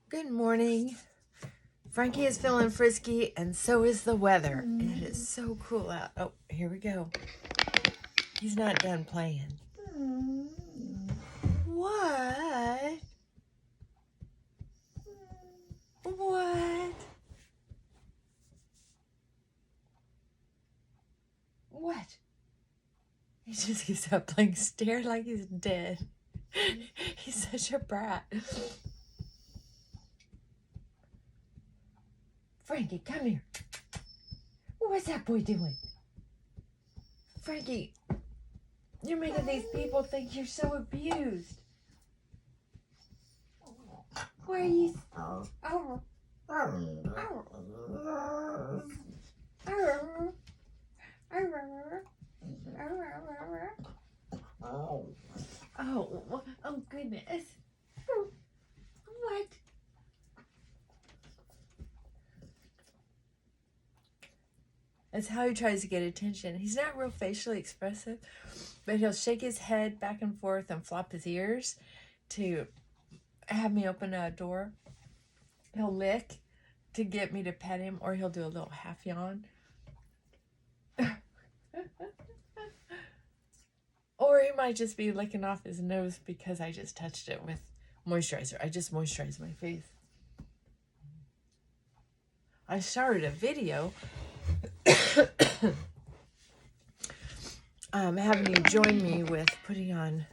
Good morning. Frankie is feeling frisky, and so is the weather. It is so cool out. Oh, here we go. He's not done playing. What? What? What? He just gets up playing stare like he's dead. He's such a brat. Frankie, come here. What's that boy doing? Frankie, you're making these people think you're so abused. Why are you? Oh. Oh goodness. What? That's how he tries to get attention. He's not real facially expressive, but he'll shake his head back and forth and flop his ears to have me open a door. He'll lick to get me to pet him, or he'll do a little half yawn. Or he might just be licking off his nose because I just touched it with moisturizer. I just moisturized my face. I started a video having you join me with putting on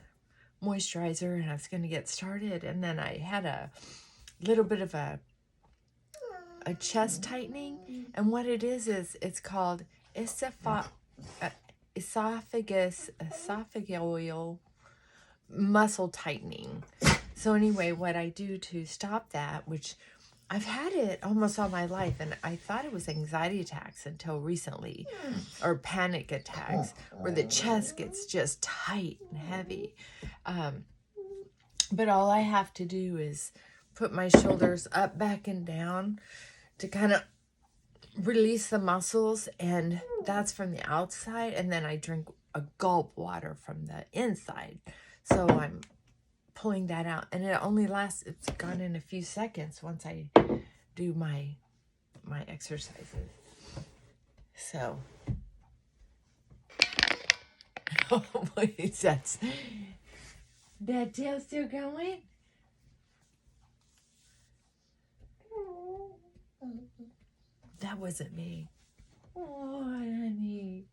moisturizer, and I was going to get started, and then I had a little bit of a chest tightening, and what it is it's called esophageal muscle tightening. So anyway, what I do to stop that, which I've had it almost all my life, and I thought it was anxiety attacks until recently, or panic attacks, where the chest gets just tight and heavy. But all I have to do is put my shoulders up, back, and down to kind of release the muscles, and that's from the outside, and then I drink a gulp water from the inside. So I'm pulling that out, and it only lasts, it's gone in a few seconds once I do my exercises. So oh wait, that's that tail still going? That wasn't me. Oh honey.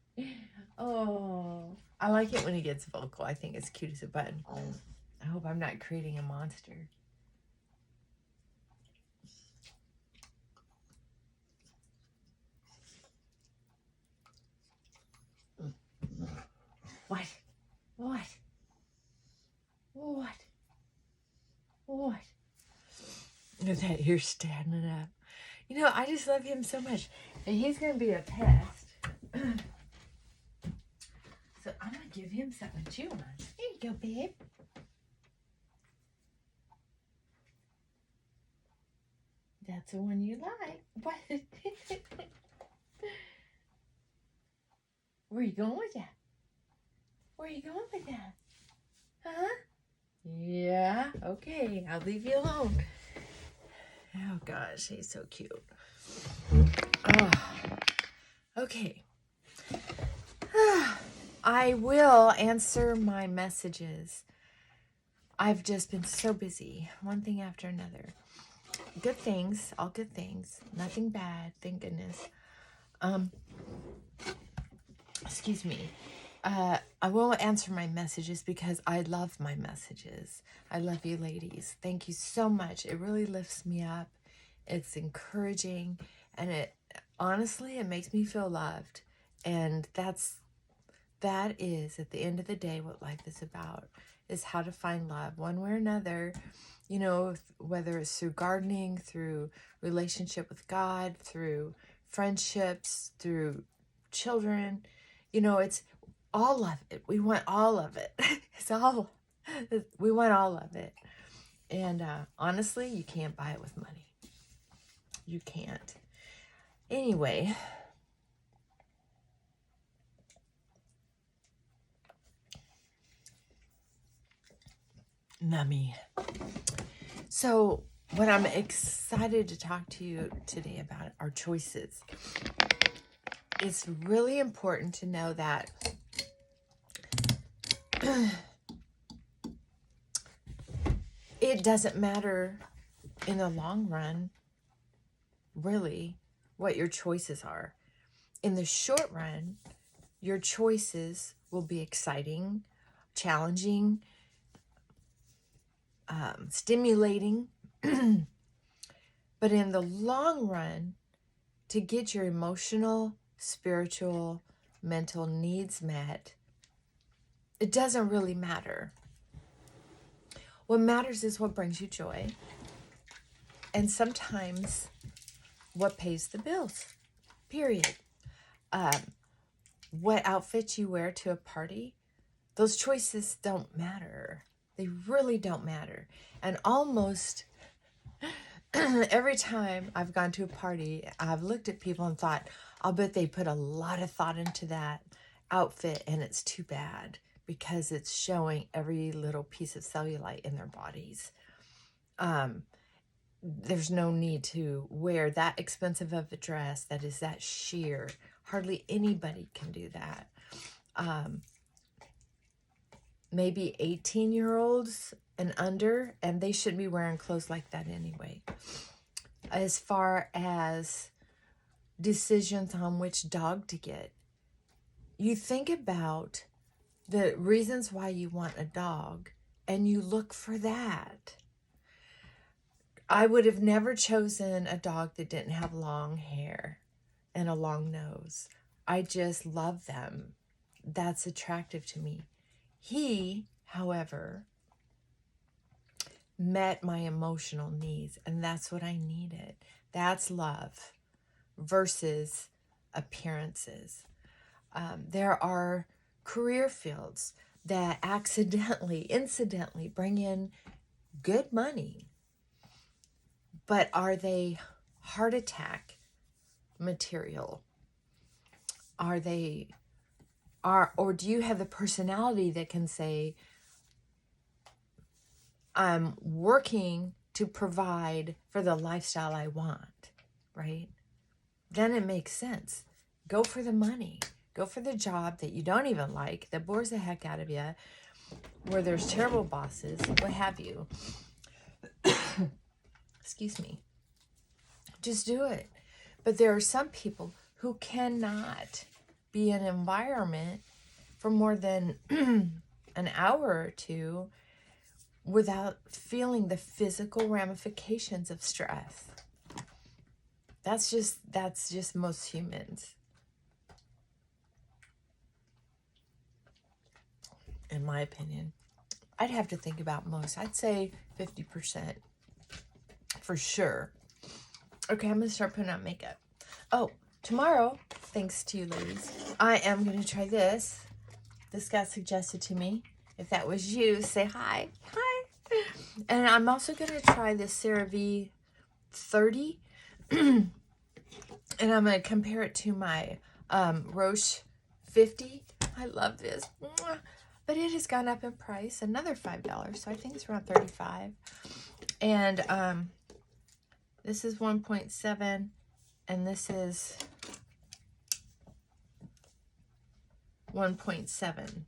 Oh, I like it when he gets vocal. I think it's cute as a button. I hope I'm not creating a monster. What? What? What? What? Look at that, you're standing up. You know, I just love him so much. And he's going to be a pest. So I'm going to give him something to chew on. Here you go, babe. That's the one you like. What? Where are you going with that? Where are you going with that? Huh? Yeah, okay. I'll leave you alone. Oh, gosh. He's so cute. Oh, okay. I will answer my messages. I've just been so busy. One thing after another. Good things. All good things. Nothing bad. Thank goodness. Excuse me. I will answer my messages because I love my messages. I love you ladies. Thank you so much. It really lifts me up. It's encouraging, and it honestly, it makes me feel loved. And that is at the end of the day what life is about, is how to find love one way or another, you know, whether it's through gardening, through relationship with God, through friendships, through children. You know, it's all of it. We want all of it. We want all of it. And honestly, you can't buy it with money. You can't. Anyway. Nummy. So what I'm excited to talk to you today about are choices. It's really important to know that it doesn't matter in the long run, really, what your choices are. In the short run, your choices will be exciting, challenging, stimulating. But in the long run, to get your emotional, spiritual, mental needs met, it doesn't really matter. What matters is what brings you joy, and sometimes what pays the bills, period. What outfit you wear to a party, those choices don't matter. They really don't matter. And almost every time I've gone to a party, I've looked at people and thought, I'll bet they put a lot of thought into that outfit, and it's too bad because it's showing every little piece of cellulite in their bodies. There's no need to wear that expensive of a dress that is that sheer. Hardly anybody can do that. Maybe 18-year-olds and under, and they shouldn't be wearing clothes like that anyway. As far as decisions on which dog to get, you think about the reasons why you want a dog, and you look for that. I would have never chosen a dog that didn't have long hair and a long nose. I just love them. That's attractive to me. He, however, met my emotional needs, and that's what I needed. That's love versus appearances. There are career fields that incidentally bring in good money, but are they heart attack material? Or do you have the personality that can say, I'm working to provide for the lifestyle I want, right? Then it makes sense. Go for the money. Go for the job that you don't even like, that bores the heck out of you, where there's terrible bosses, what have you. Excuse me. Just do it. But there are some people who cannot be in an environment for more than an hour or two without feeling the physical ramifications of stress. That's just most humans, in my opinion. I'd have to think about most. I'd say 50% for sure. Okay, I'm going to start putting on makeup. Oh, tomorrow, thanks to you ladies, I am going to try this. This got suggested to me. If that was you, say hi. Hi. And I'm also going to try this CeraVe 30. And I'm going to compare it to my Roche 50. I love this. But it has gone up in price. Another $5. So I think it's around $35. And this is 1.7. And this is 1.7.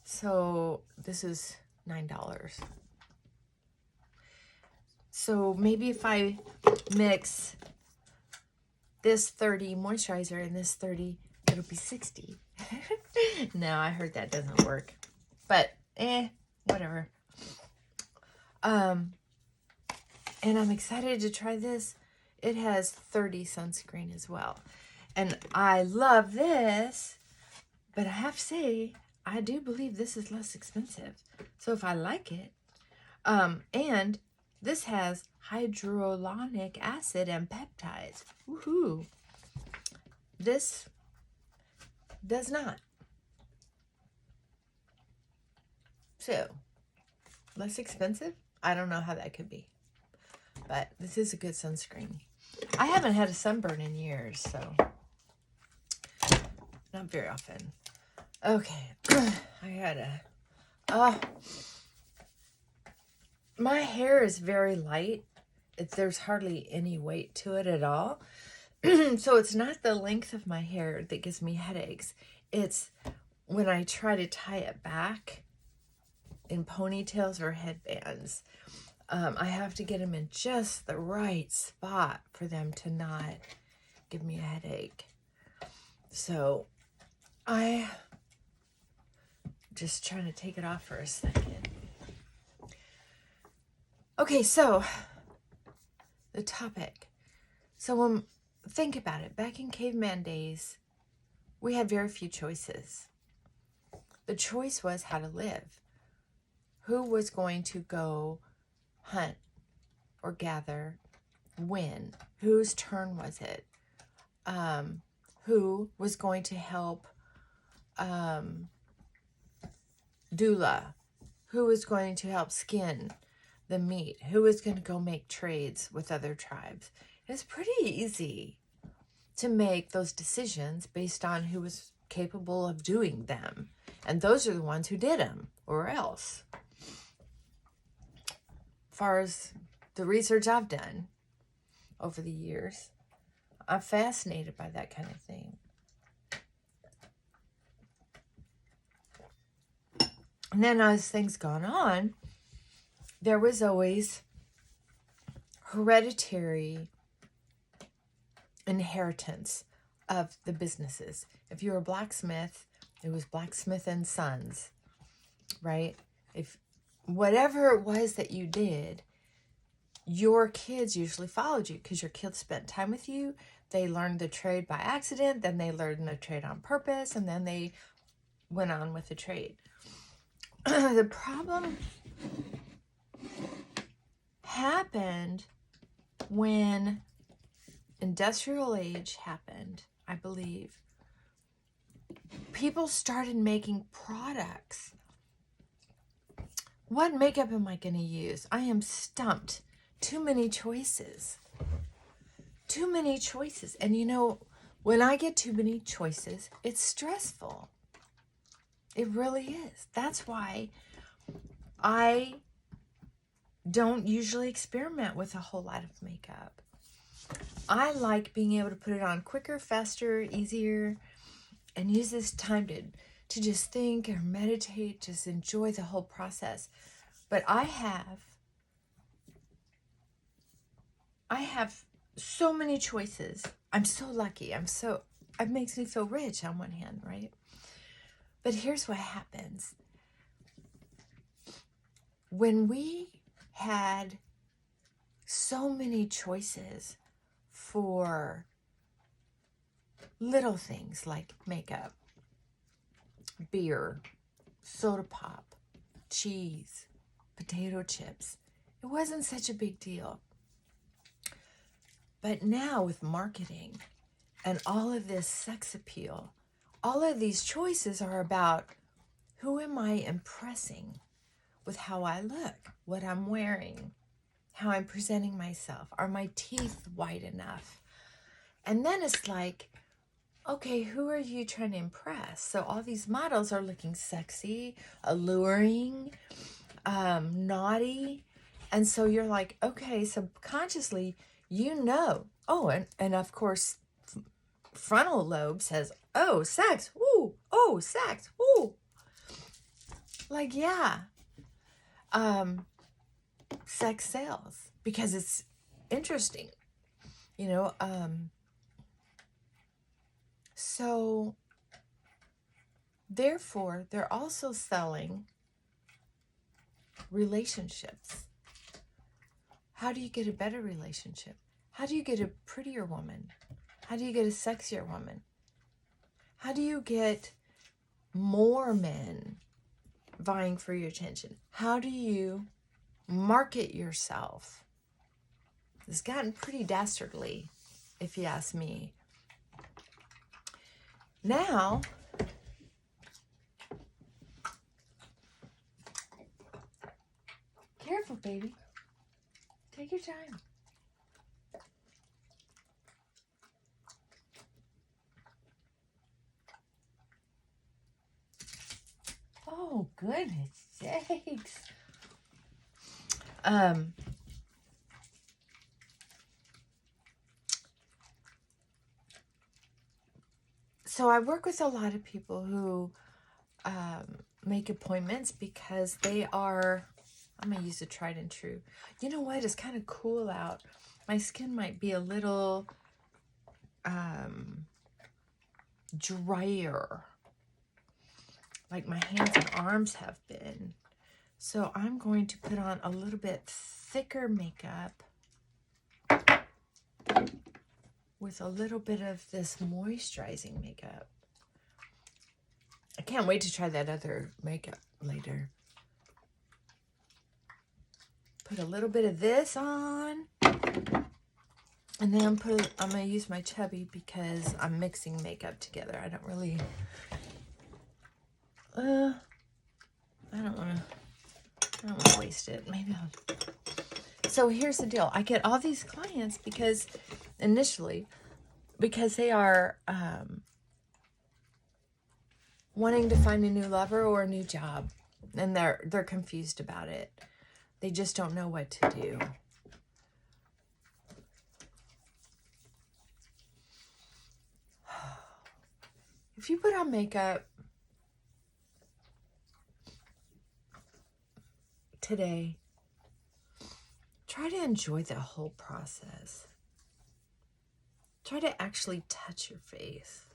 So this is $9. So maybe if I mix this 30 moisturizer and this 30, it'll be 60. No, I heard that doesn't work. But whatever. And I'm excited to try this. It has 30 sunscreen as well. And I love this, but I have to say, I do believe this is less expensive. So if I like it, and this has hyaluronic acid and peptides. Woohoo! This does not. So, less expensive? I don't know how that could be. But this is a good sunscreen. I haven't had a sunburn in years, so not very often. Okay, I gotta, my hair is very light. There's hardly any weight to it at all. So it's not the length of my hair that gives me headaches. It's when I try to tie it back in ponytails or headbands. I have to get them in just the right spot for them to not give me a headache. So I just trying to take it off for a second. Okay, so the topic. So think about it. Back in caveman days, we had very few choices. The choice was how to live. Who was going to go hunt or gather? When? Whose turn was it? Who was going to help doula? Who was going to help skin the meat? Who was going to go make trades with other tribes? It's pretty easy to make those decisions based on who was capable of doing them. And those are the ones who did them, or else. As far as the research I've done over the years, I'm fascinated by that kind of thing. And then as things gone on, there was always hereditary inheritance of the businesses. If you were a blacksmith, it was Blacksmith and Sons, right? If whatever it was that you did, your kids usually followed you because your kids spent time with you. They learned the trade by accident, then they learned the trade on purpose, and then they went on with the trade. The problem happened when industrial age happened, I believe. People started making products. What makeup am I going to use? I am stumped. Too many choices. Too many choices. And you know, when I get too many choices, it's stressful. It really is. That's why I don't usually experiment with a whole lot of makeup. I like being able to put it on quicker, faster, easier, and use this time to just think or meditate, just enjoy the whole process. But I have so many choices. I'm so lucky. It makes me feel rich on one hand, right? But here's what happens. When we had so many choices for little things like makeup, beer, soda pop, cheese, potato chips, it wasn't such a big deal. But now with marketing and all of this sex appeal, all of these choices are about who am I impressing with how I look, what I'm wearing, how I'm presenting myself. Are my teeth white enough? And then it's like, okay, who are you trying to impress? So all these models are looking sexy, alluring, naughty. And so you're like, okay, subconsciously, you know. Oh, and of course, frontal lobe says, oh, sex, ooh, oh, sex, ooh. Like, yeah. Sex sells because it's interesting, you know. So therefore, they're also selling relationships. How do you get a better relationship? How do you get a prettier woman? How do you get a sexier woman? How do you get more men vying for your attention? How do you market yourself? It's gotten pretty dastardly, if you ask me. Now, careful, baby. Take your time. Oh, goodness sakes. So I work with a lot of people who make appointments because they are, I'm going to use a tried and true. You know what? It's kind of cool out. My skin might be a little drier, like my hands and arms have been. So I'm going to put on a little bit thicker makeup with a little bit of this moisturizing makeup. I can't wait to try that other makeup later. Put a little bit of this on. And then I'm going to use my Chubby because I'm mixing makeup together. I don't really... I don't want to waste it. Maybe I'll... So here's the deal. I get all these clients because initially, because they are wanting to find a new lover or a new job, and they're confused about it. They just don't know what to do. If you put on makeup today, try to enjoy the whole process. Try to actually touch your face.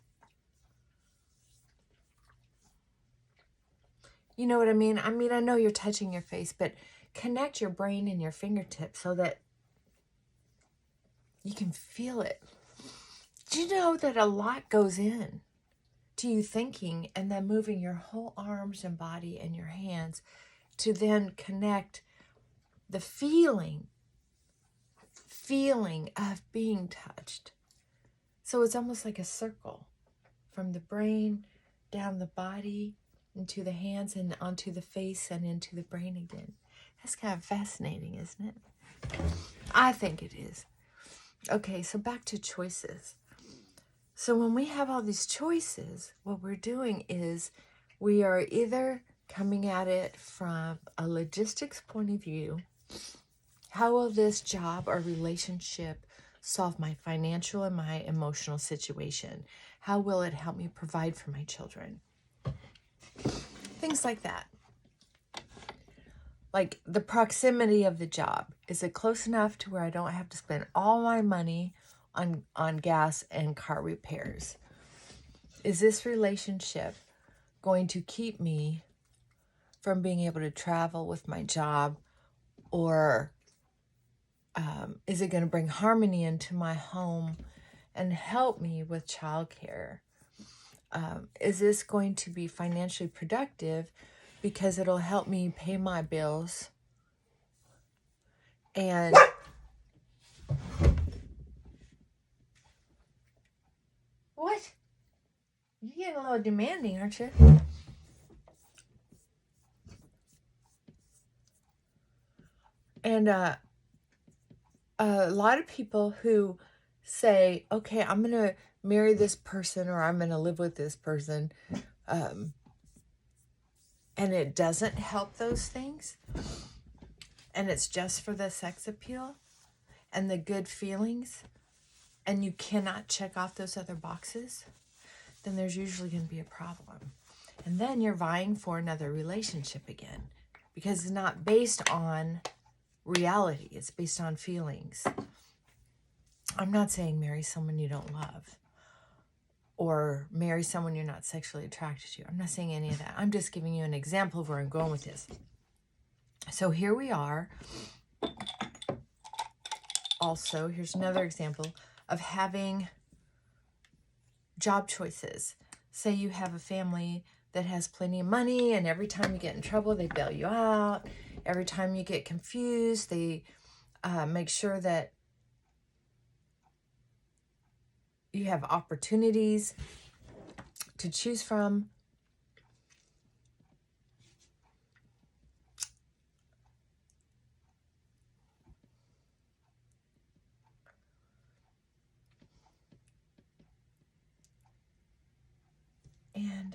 You know what I mean? I mean, I know you're touching your face, but connect your brain and your fingertips so that you can feel it. Do you know that a lot goes in to you thinking and then moving your whole arms and body and your hands to then connect the feeling of being touched. So it's almost like a circle from the brain down the body into the hands and onto the face and into the brain again. That's kind of fascinating, isn't it? I think it is. Okay, so back to choices. So when we have all these choices, what we're doing is we are either coming at it from a logistics point of view. How will this job or relationship solve my financial and my emotional situation? How will it help me provide for my children? Things like that. Like the proximity of the job. Is it close enough to where I don't have to spend all my money on gas and car repairs? Is this relationship going to keep me from being able to travel with my job? Or is it going to bring harmony into my home and help me with childcare? Is this going to be financially productive because it'll help me pay my bills? And what? You're getting a little demanding, aren't you? And a lot of people who say, okay, I'm going to marry this person or I'm going to live with this person, and it doesn't help those things, and it's just for the sex appeal and the good feelings, and you cannot check off those other boxes, then there's usually going to be a problem. And then you're vying for another relationship again because it's not based on reality. It's based on feelings. I'm not saying marry someone you don't love or marry someone you're not sexually attracted to. I'm not saying any of that. I'm just giving you an example of where I'm going with this. So here we are. Also, here's another example of having job choices. Say you have a family that has plenty of money, and every time you get in trouble, they bail you out. Every time you get confused, they make sure that you have opportunities to choose from. And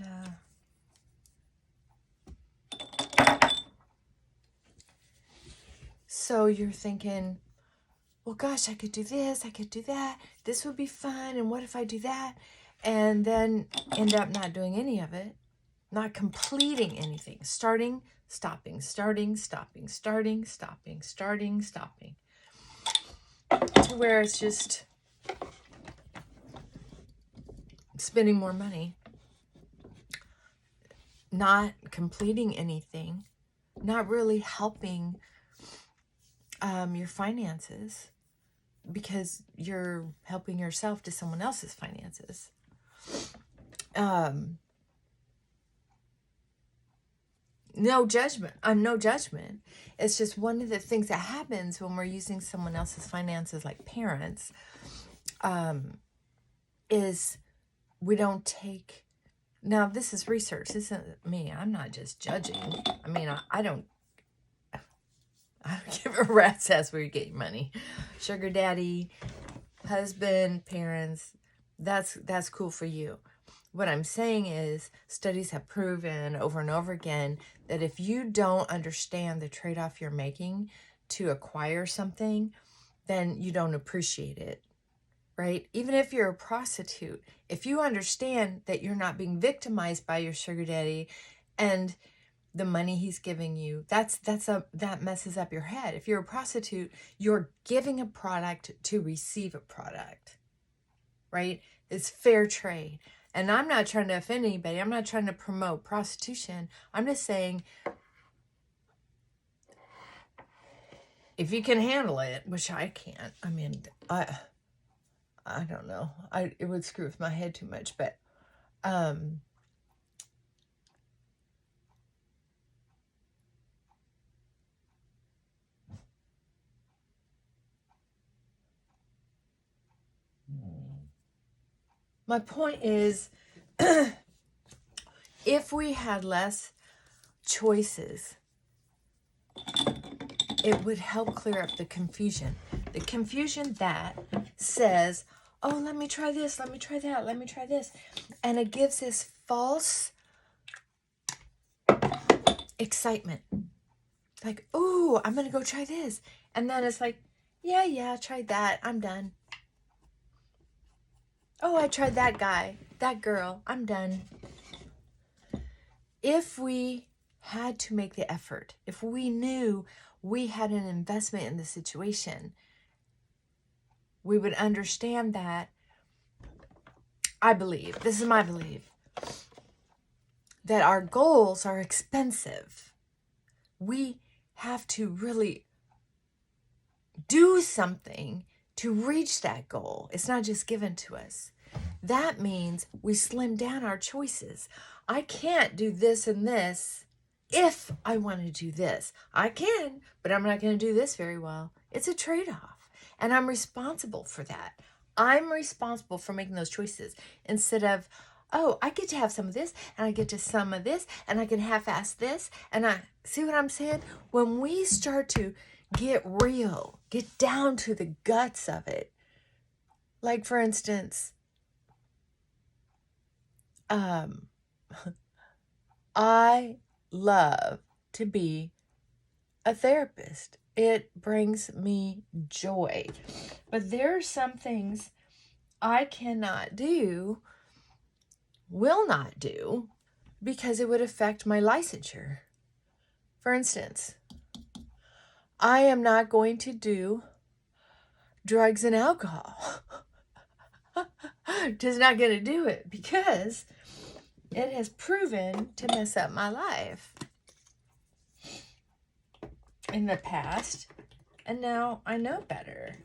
So you're thinking, well, gosh, I could do this, I could do that. This would be fun. And what if I do that? And then end up not doing any of it, not completing anything. Starting, stopping, starting, stopping, starting, stopping, starting, stopping. To where it's just spending more money, not completing anything, not really helping your finances, because you're helping yourself to someone else's finances. No judgment. No judgment. It's just one of the things that happens when we're using someone else's finances, like parents, is we don't take. Now, this is research. This isn't me. I'm not just judging. I mean, I don't give a rat's ass where you get your money. Sugar daddy, husband, parents, that's cool for you. What I'm saying is, studies have proven over and over again that if you don't understand the trade-off you're making to acquire something, then you don't appreciate it, right? Even if you're a prostitute, if you understand that you're not being victimized by your sugar daddy and the money he's giving you, that messes up your head. If you're a prostitute, you're giving a product to receive a product, right? It's fair trade. And I'm not trying to offend anybody. I'm not trying to promote prostitution. I'm just saying, if you can handle it, which I can't. I mean, I don't know. It would screw with my head too much, but my point is, if we had less choices, it would help clear up the confusion. The confusion that says, oh, let me try this, let me try that, let me try this. And it gives this false excitement. Like, oh, I'm going to go try this. And then it's like, yeah, tried that. I'm done. Oh, I tried that guy, that girl. I'm done. If we had to make the effort, if we knew we had an investment in the situation, we would understand that, I believe, this is my belief, that our goals are expensive. We have to really do something to reach that goal. It's not just given to us. That means we slim down our choices. I can't do this and this if I want to do this. I can, but I'm not going to do this very well. It's a trade-off, and I'm responsible for that. I'm responsible for making those choices instead of, oh, I get to have some of this, and I get to some of this, and I can half-ass this, and I see what I'm saying? When we start to get real, get down to the guts of it, like for instance, I love to be a therapist. It brings me joy. But there are some things I cannot do, will not do, because it would affect my licensure. For instance, I am not going to do drugs and alcohol. Just not going to do it because it has proven to mess up my life in the past, and now I know better.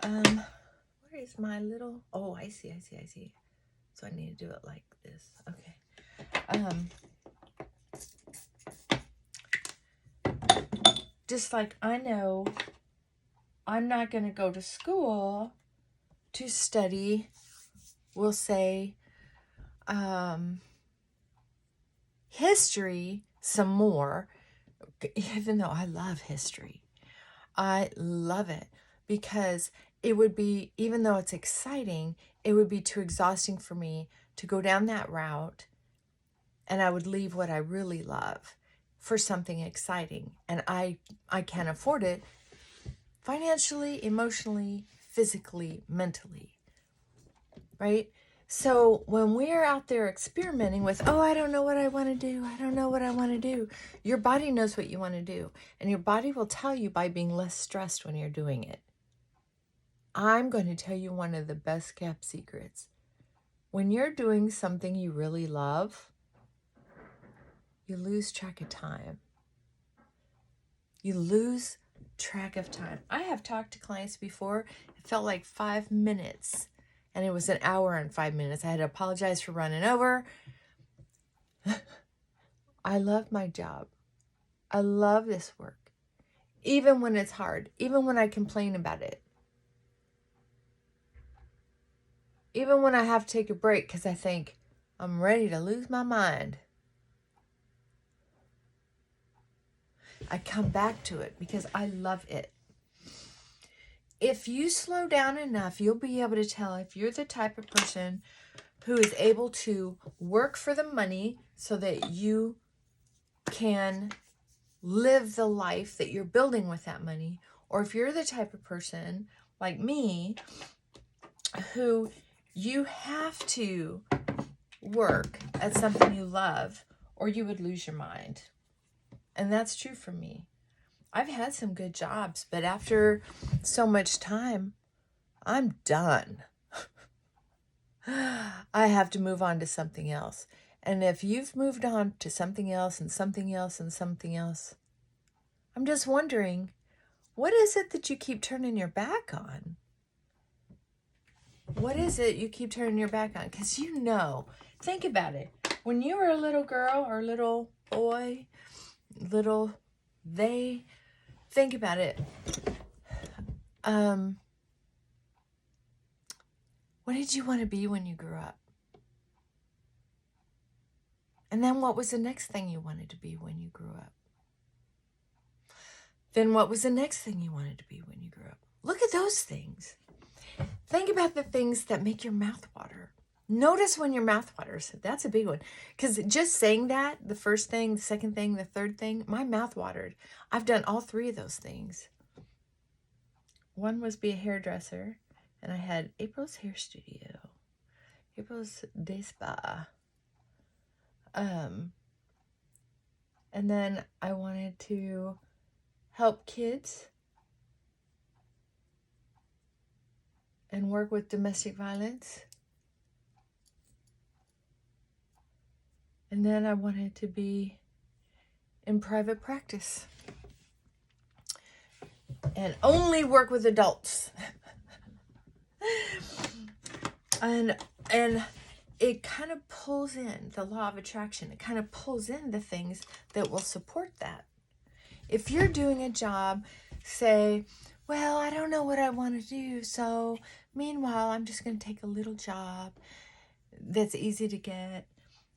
Where is my little, oh, I see. So I need to do it like this. Okay. Just like I know I'm not going to go to school to study, we'll say, history some more, even though I love history. I love it because it would be, even though it's exciting, it would be too exhausting for me to go down that route, and I would leave what I really love for something exciting, and I can't afford it financially, emotionally, physically, mentally, right? So when we're out there experimenting with, oh, I don't know what I want to do, I don't know what I want to do, your body knows what you want to do, and your body will tell you by being less stressed when you're doing it. I'm going to tell you one of the best kept secrets. When you're doing something you really love, you lose track of time. You lose track of time. I have talked to clients before. It felt like 5 minutes, and it was an hour and 5 minutes. I had to apologize for running over. I love my job. I love this work, even when it's hard, even when I complain about it, even when I have to take a break because I think I'm ready to lose my mind. I come back to it because I love it. If you slow down enough, you'll be able to tell if you're the type of person who is able to work for the money so that you can live the life that you're building with that money, or if you're the type of person like me who you have to work at something you love or you would lose your mind. And that's true for me. I've had some good jobs, but after so much time, I'm done. I have to move on to something else. And if you've moved on to something else and something else and something else, I'm just wondering, what is it that you keep turning your back on? What is it you keep turning your back on? Because you know, think about it. When you were a little girl or little boy, think about it. What did you want to be when you grew up? And then what was the next thing you wanted to be when you grew up? Then what was the next thing you wanted to be when you grew up? Look at those things. Think about the things that make your mouth water. Notice when your mouth waters. That's a big one. Because just saying that, the first thing, the second thing, the third thing, my mouth watered. I've done all three of those things. One was be a hairdresser. And I had April's Hair Studio. April's Day Spa. And then I wanted to help kids and work with domestic violence. And then I wanted to be in private practice and only work with adults. and it kind of pulls in the law of attraction. It kind of pulls in the things that will support that. If you're doing a job, say, well, I don't know what I want to do, so meanwhile, I'm just going to take a little job that's easy to get.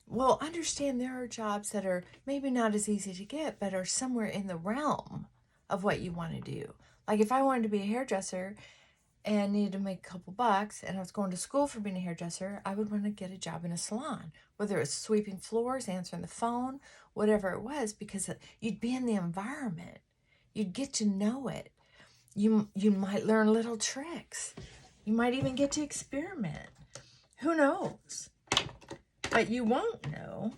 Well, understand there are jobs that are maybe not as easy to get, but are somewhere in the realm of what you want to do. Like if I wanted to be a hairdresser and needed to make a couple bucks and I was going to school for being a hairdresser, I would want to get a job in a salon, whether it's sweeping floors, answering the phone, whatever it was, because you'd be in the environment. You'd get to know it. You might learn little tricks. You might even get to experiment. Who knows? But you won't know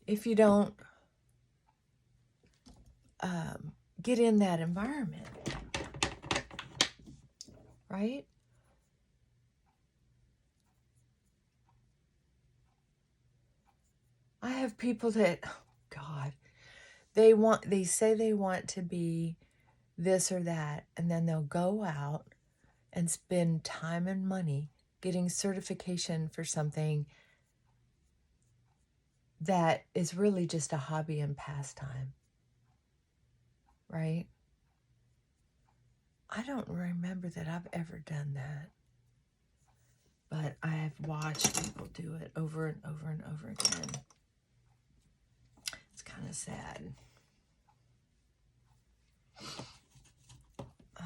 if you don't get in that environment. Right? I have people that, oh God, they say they want to be this or that, and then they'll go out and spend time and money getting certification for something that is really just a hobby and pastime. Right? I don't remember that I've ever done that. But I have watched people do it over and over and over again. It's kind of sad. Oh.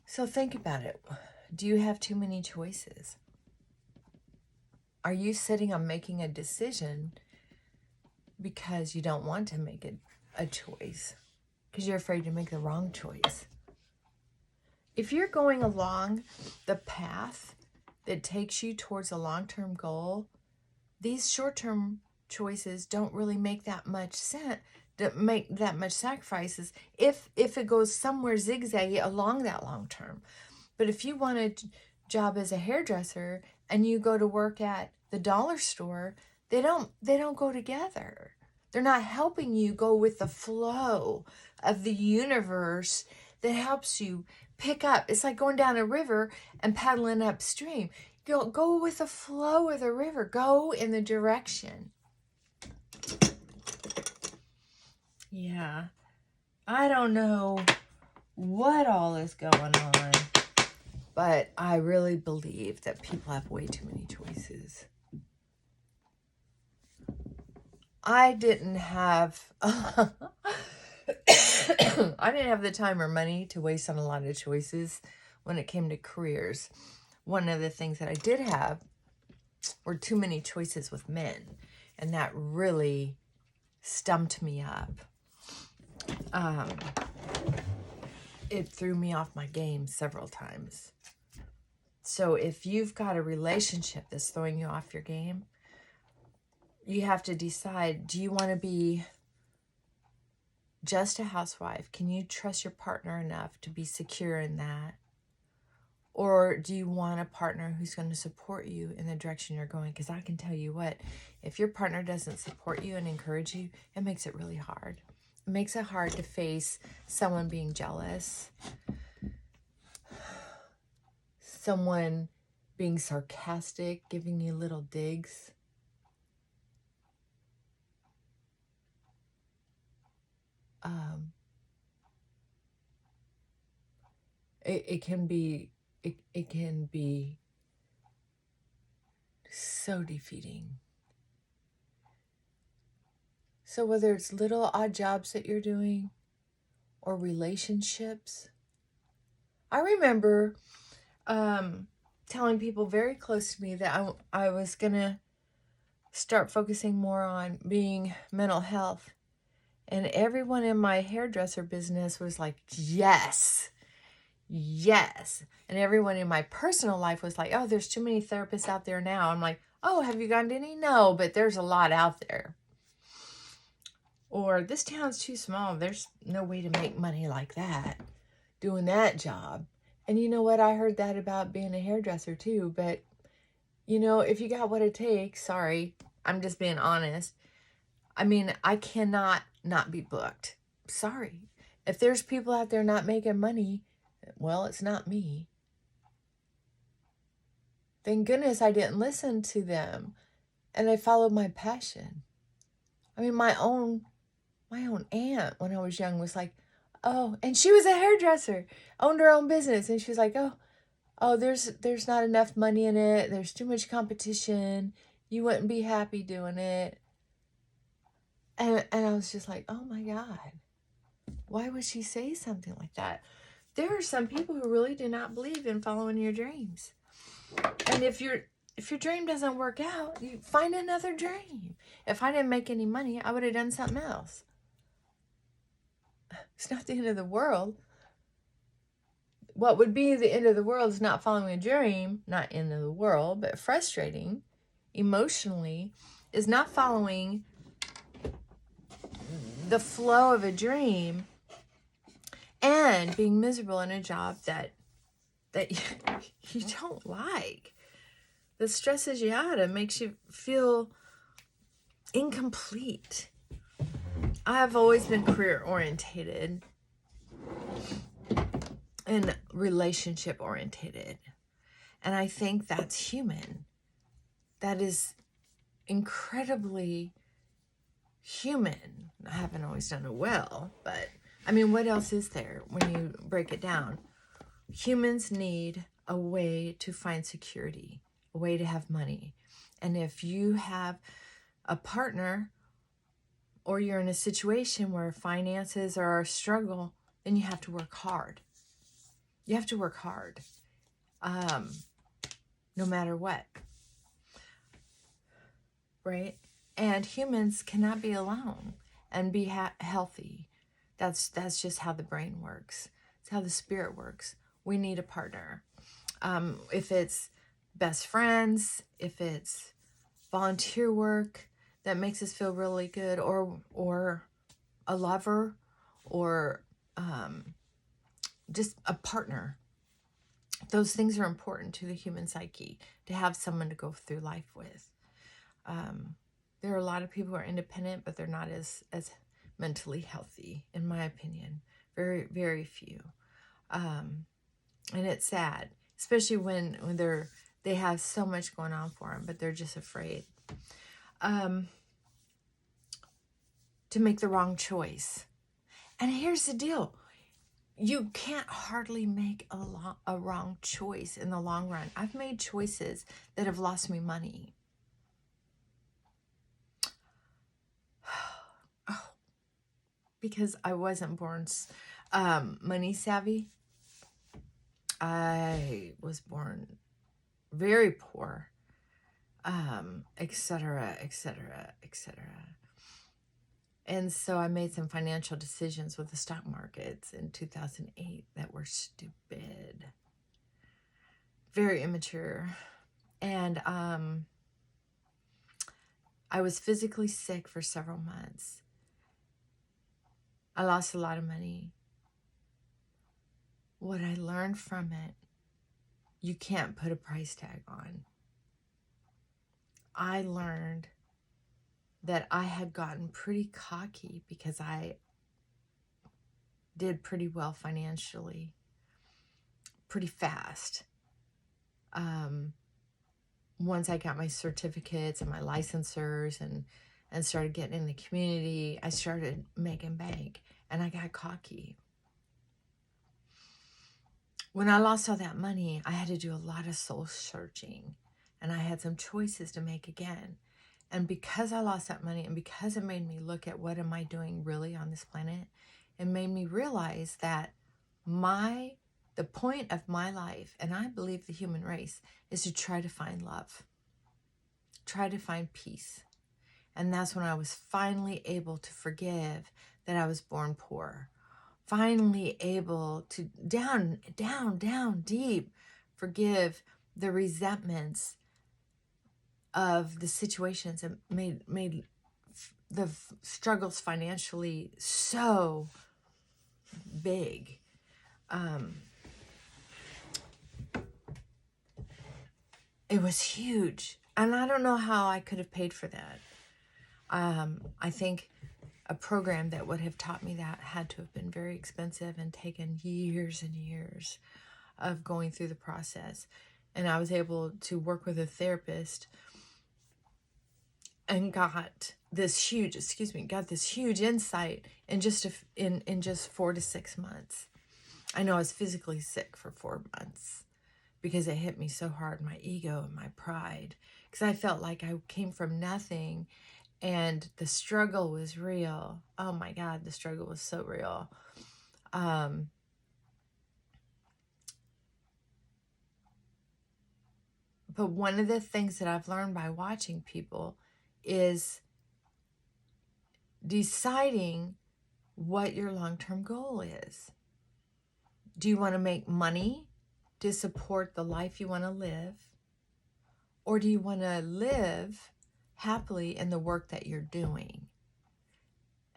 So think about it. Do you have too many choices? are you sitting on making a decision because you don't want to make a choice? Because you're afraid to make the wrong choice. If you're going along the path that takes you towards a long-term goal, these short-term choices don't really make that much sense, don't make that much sacrifices if it goes somewhere zigzaggy along that long term. But if you want a job as a hairdresser and you go to work at the dollar store, they don't go together. They're not helping you go with the flow of the universe that helps you pick up. It's like going down a river and paddling upstream. Go with the flow of the river. Go in the direction. Yeah. I don't know what all is going on, but I really believe that people have way too many choices. I didn't have I didn't have the time or money to waste on a lot of choices when it came to careers. One of the things that I did have were too many choices with men, and that really stumped me up. It threw me off my game several times. So if you've got a relationship that's throwing you off your game, you have to decide, do you want to be just a housewife? Can you trust your partner enough to be secure in that? Or do you want a partner who's going to support you in the direction you're going? Because I can tell you what, if your partner doesn't support you and encourage you, it makes it really hard. It makes it hard to face someone being jealous, someone being sarcastic, giving you little digs. It can be so defeating. So whether it's little odd jobs that you're doing or relationships, I remember telling people very close to me that I was going to start focusing more on being mental health. And everyone in my hairdresser business was like, yes. And everyone in my personal life was like, oh, there's too many therapists out there now. I'm like, oh, have you gone to any? No, but there's a lot out there. Or this town's too small. There's no way to make money like that, doing that job. And you know what? I heard that about being a hairdresser too. But, you know, if you got what it takes, sorry, I'm just being honest. I mean, I cannot not be booked. Sorry. If there's people out there not making money, well, it's not me. Thank goodness I didn't listen to them and I followed my passion. I mean, my own aunt when I was young was like, oh, and she was a hairdresser, owned her own business. And she was like, oh, there's not enough money in it. There's too much competition. You wouldn't be happy doing it. And I was just like, oh my God, why would she say something like that? There are some people who really do not believe in following your dreams. And if your dream doesn't work out, you find another dream. If I didn't make any money, I would have done something else. It's not the end of the world. What would be the end of the world is not following a dream, not end of the world, but frustrating emotionally is not following the flow of a dream and being miserable in a job that you don't like, that stresses you out and makes you feel incomplete. I've always been career orientated and relationship orientated, and I think that's human. That is incredibly human. I haven't always done it well, but I mean, what else is there when you break it down? Humans need a way to find security, a way to have money. And if you have a partner or you're in a situation where finances are a struggle, then you have to work hard. You have to work hard, no matter what. right? And humans cannot be alone and be healthy. That's just how the brain works. It's how the spirit works. We need a partner. If it's best friends, if it's volunteer work that makes us feel really good, or a lover, or just a partner. Those things are important to the human psyche, to have someone to go through life with. There are a lot of people who are independent, but they're not as mentally healthy, in my opinion. Very, very few. And it's sad, especially when they have so much going on for them, but they're just afraid to make the wrong choice. And here's the deal. You can't hardly make a wrong choice in the long run. I've made choices that have lost me money. Oh, because I wasn't born money savvy. I was born very poor, etc., etc., etc. And so I made some financial decisions with the stock markets in 2008 that were stupid, very immature. And I was physically sick for several months. I lost a lot of money. What I learned from it, you can't put a price tag on. I learned that I had gotten pretty cocky because I did pretty well financially, pretty fast. Once I got my certificates and my licensors and started getting in the community, I started making bank, and I got cocky. When I lost all that money, I had to do a lot of soul searching, and I had some choices to make again. And because I lost that money, and because it made me look at what am I doing really on this planet, it made me realize that the point of my life, and I believe the human race, is to try to find love, try to find peace. And that's when I was finally able to forgive that I was born poor. Finally able to down deep forgive the resentments of the situations that made the struggles financially so big. It was huge, and I don't know how I could have paid for that. I think a program that would have taught me that had to have been very expensive and taken years and years of going through the process. And I was able to work with a therapist and got this huge insight in just in just 4 to 6 months. I know I was physically sick for 4 months because it hit me so hard, my ego and my pride, because I felt like I came from nothing. And the struggle was real. Oh my God, the struggle was so real. But one of the things that I've learned by watching people is deciding what your long-term goal is. Do you want to make money to support the life you want to live? Or do you want to live happily in the work that you're doing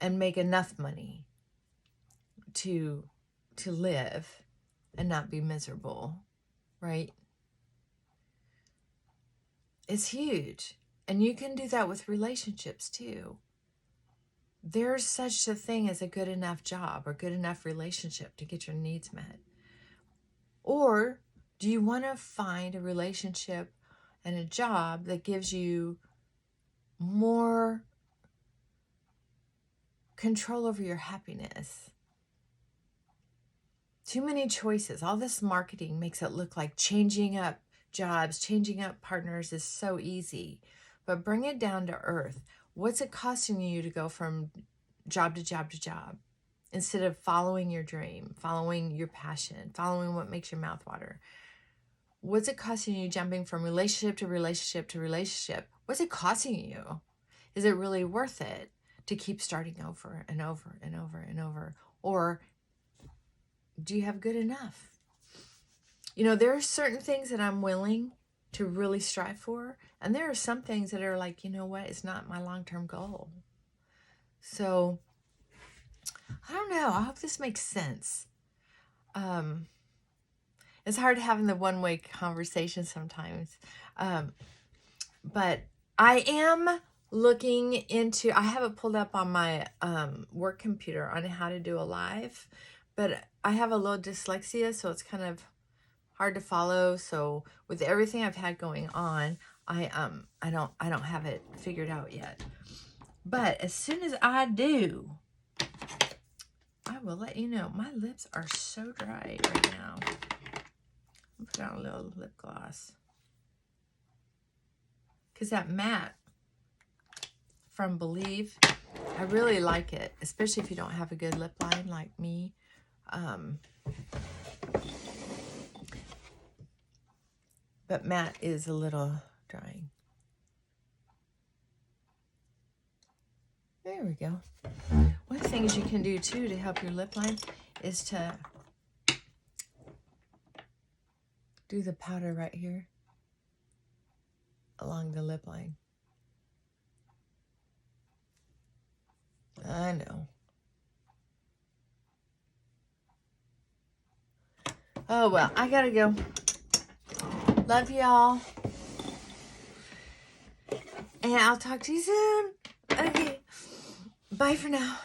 and make enough money to live and not be miserable, right? It's huge. And you can do that with relationships too. There's such a thing as a good enough job or good enough relationship to get your needs met. Or do you want to find a relationship and a job that gives you more control over your happiness? Too many choices. All this marketing makes it look like changing up jobs, changing up partners is so easy. But bring it down to earth. What's it costing you to go from job to job to job instead of following your dream, following your passion, following what makes your mouth water? What's it costing you jumping from relationship to relationship to relationship? What's it costing you? Is it really worth it to keep starting over and over and over and over? Or do you have good enough? You know, there are certain things that I'm willing to really strive for. And there are some things that are like, you know what? It's not my long-term goal. So, I don't know. I hope this makes sense. It's hard having the one-way conversation sometimes. But I am looking into, I have it pulled up on my work computer on how to do a live, but I have a little dyslexia, so it's kind of hard to follow. So with everything I've had going on, I don't have it figured out yet. But as soon as I do, I will let you know. My lips are so dry right now. I'll put on a little lip gloss. Because that matte from Believe, I really like it. Especially if you don't have a good lip line like me. But matte is a little drying. There we go. One of the things you can do too to help your lip line is to do the powder right here along the lip line. I know. Oh well, I gotta go. Love y'all. And I'll talk to you soon. Okay. Bye for now.